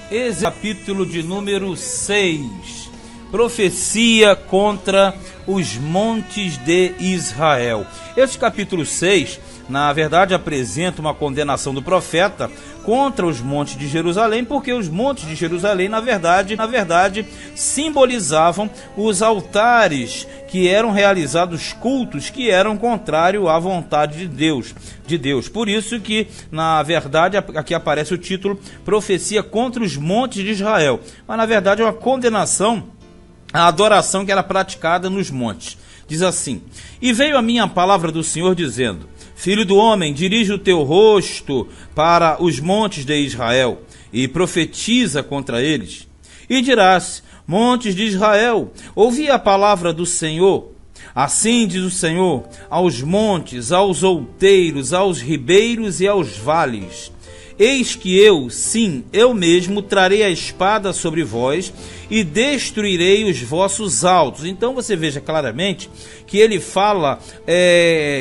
Esse capítulo de número 6, profecia contra os montes de Israel. Este capítulo 6, na verdade, apresenta uma condenação do profeta contra os montes de Jerusalém, porque os montes de Jerusalém, na verdade, simbolizavam os altares que eram realizados, cultos que eram contrários à vontade de Deus. Por isso que, na verdade, aqui aparece o título Profecia contra os montes de Israel. Mas, na verdade, é uma condenação à adoração que era praticada nos montes. Diz assim: E veio a mim a palavra do Senhor dizendo: Filho do homem, dirige o teu rosto para os montes de Israel e profetiza contra eles. E dirás: Montes de Israel, ouvi a palavra do Senhor. Assim diz o Senhor aos montes, aos outeiros, aos ribeiros e aos vales: Eis que eu, sim, eu mesmo, trarei a espada sobre vós e destruirei os vossos altos. Então você veja claramente que ele fala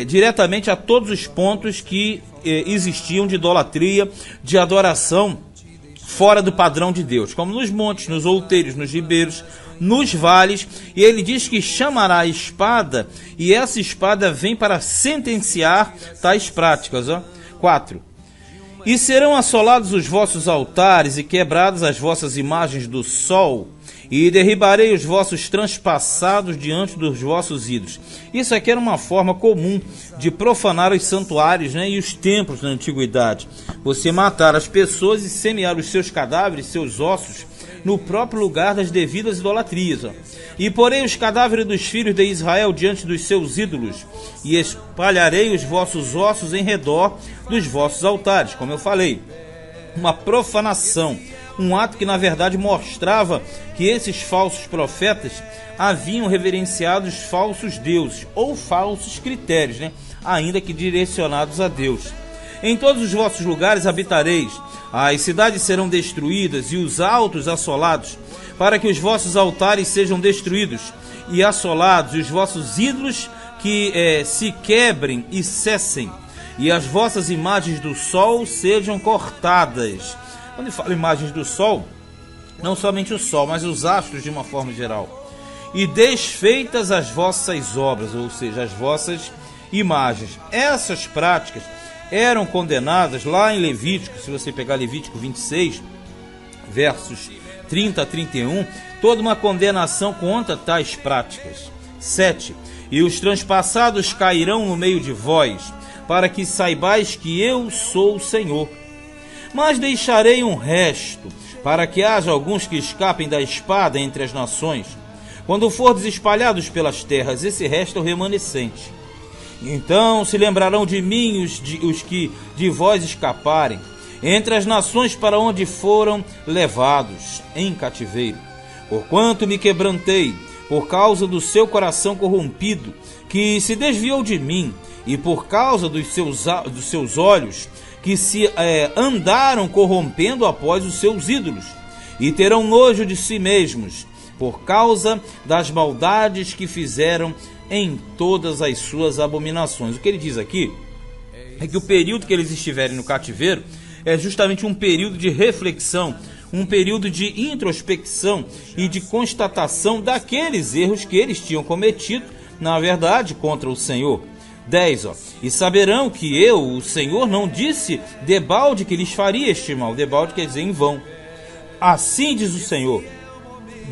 diretamente a todos os pontos que existiam de idolatria, de adoração fora do padrão de Deus, como nos montes, nos outeiros, nos ribeiros, nos vales. E ele diz que chamará a espada, e essa espada vem para sentenciar tais práticas. 4. E serão assolados os vossos altares e quebradas as vossas imagens do sol, e derribarei os vossos transpassados diante dos vossos ídolos. Isso aqui era uma forma comum de profanar os santuários, e os templos na antiguidade. Você matar as pessoas e semear os seus cadáveres, seus ossos, no próprio lugar das devidas idolatrias. E porei os cadáveres dos filhos de Israel diante dos seus ídolos, e espalharei os vossos ossos em redor dos vossos altares. Como eu falei, uma profanação, um ato que na verdade mostrava que esses falsos profetas haviam reverenciado os falsos deuses, ou falsos critérios, ainda que direcionados a Deus. Em todos os vossos lugares habitareis, as cidades serão destruídas e os altos assolados, para que os vossos altares sejam destruídos e assolados, e os vossos ídolos que se quebrem e cessem, e as vossas imagens do sol sejam cortadas. Quando eu falo imagens do sol, não somente o sol, mas os astros de uma forma geral. E desfeitas as vossas obras, ou seja, as vossas imagens. Essas práticas eram condenadas lá em Levítico. Se você pegar Levítico 26, versos 30 a 31, toda uma condenação contra tais práticas. 7. E os transpassados cairão no meio de vós, para que saibais que eu sou o Senhor. Mas deixarei um resto, para que haja alguns que escapem da espada entre as nações. Quando fordes espalhados pelas terras, esse resto é o remanescente. Então se lembrarão de mim os que de vós escaparem, entre as nações para onde foram levados em cativeiro. Porquanto me quebrantei, por causa do seu coração corrompido, que se desviou de mim, e por causa dos seus olhos, que se andaram corrompendo após os seus ídolos, e terão nojo de si mesmos, por causa das maldades que fizeram em todas as suas abominações. O que ele diz aqui é que o período que eles estiverem no cativeiro é justamente um período de reflexão, um período de introspecção e de constatação daqueles erros que eles tinham cometido, na verdade, contra o Senhor. 10. E saberão que eu, o Senhor, não disse debalde que lhes faria este mal. Debalde quer dizer em vão. Assim diz o Senhor: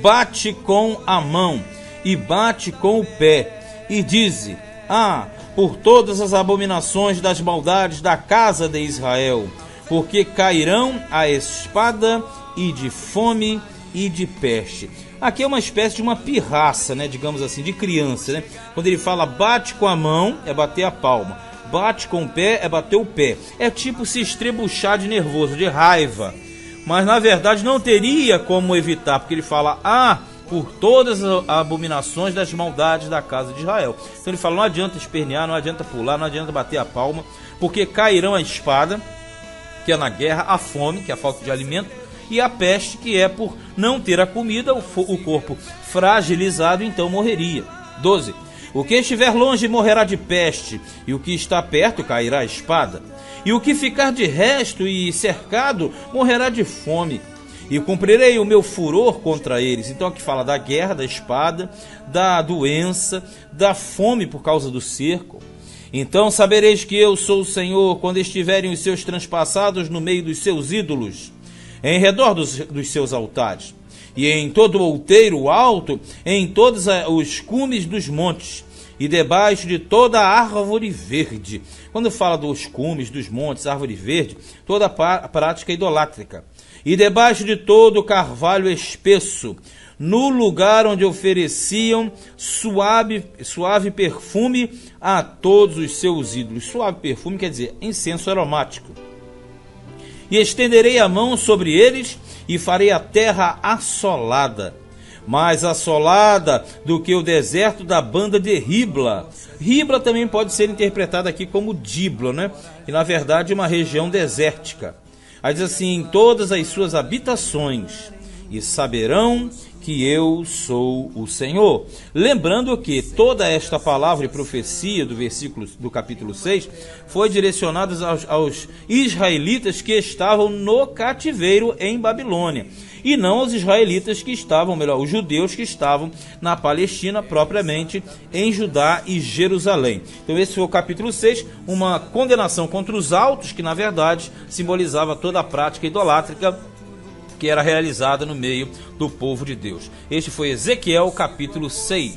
bate com a mão e bate com o pé, e dize: por todas as abominações das maldades da casa de Israel, porque cairão a espada e de fome e de peste. Aqui é uma espécie de uma pirraça, digamos assim, de criança, Quando ele fala bate com a mão, é bater a palma. Bate com o pé, é bater o pé. É tipo se estrebuchar de nervoso, de raiva. Mas na verdade não teria como evitar, porque ele fala, por todas as abominações das maldades da casa de Israel. Então ele fala, não adianta espernear, não adianta pular, não adianta bater a palma, porque cairão a espada, que é na guerra, a fome, que é a falta de alimento, e a peste, que é por não ter a comida, o corpo fragilizado, então morreria. 12. O que estiver longe morrerá de peste, e o que está perto cairá a espada. E o que ficar de resto e cercado morrerá de fome. e cumprirei o meu furor contra eles. Então aqui fala da guerra, da espada, da doença, da fome por causa do cerco. Então sabereis que eu sou o Senhor, quando estiverem os seus transpassados no meio dos seus ídolos, em redor dos seus altares, e em todo o outeiro alto, em todos os cumes dos montes, e debaixo de toda a árvore verde. Quando fala dos cumes, dos montes, árvore verde, toda a prática idolátrica. E debaixo de todo o carvalho espesso, no lugar onde ofereciam suave perfume a todos os seus ídolos. Suave perfume quer dizer incenso aromático. E estenderei a mão sobre eles e farei a terra assolada, mais assolada do que o deserto da banda de Ribla. Ribla também pode ser interpretada aqui como Dibla, né? E na verdade uma região desértica. Aí diz assim, em todas as suas habitações, e saberão que eu sou o Senhor. Lembrando que toda esta palavra e profecia do capítulo 6 foi direcionada aos israelitas que estavam no cativeiro em Babilônia, e não aos israelitas que estavam, melhor, os judeus que estavam na Palestina, propriamente em Judá e Jerusalém. Então esse foi o capítulo 6, uma condenação contra os altos, que na verdade simbolizava toda a prática idolátrica que era realizada no meio do povo de Deus. Este foi Ezequiel capítulo 6.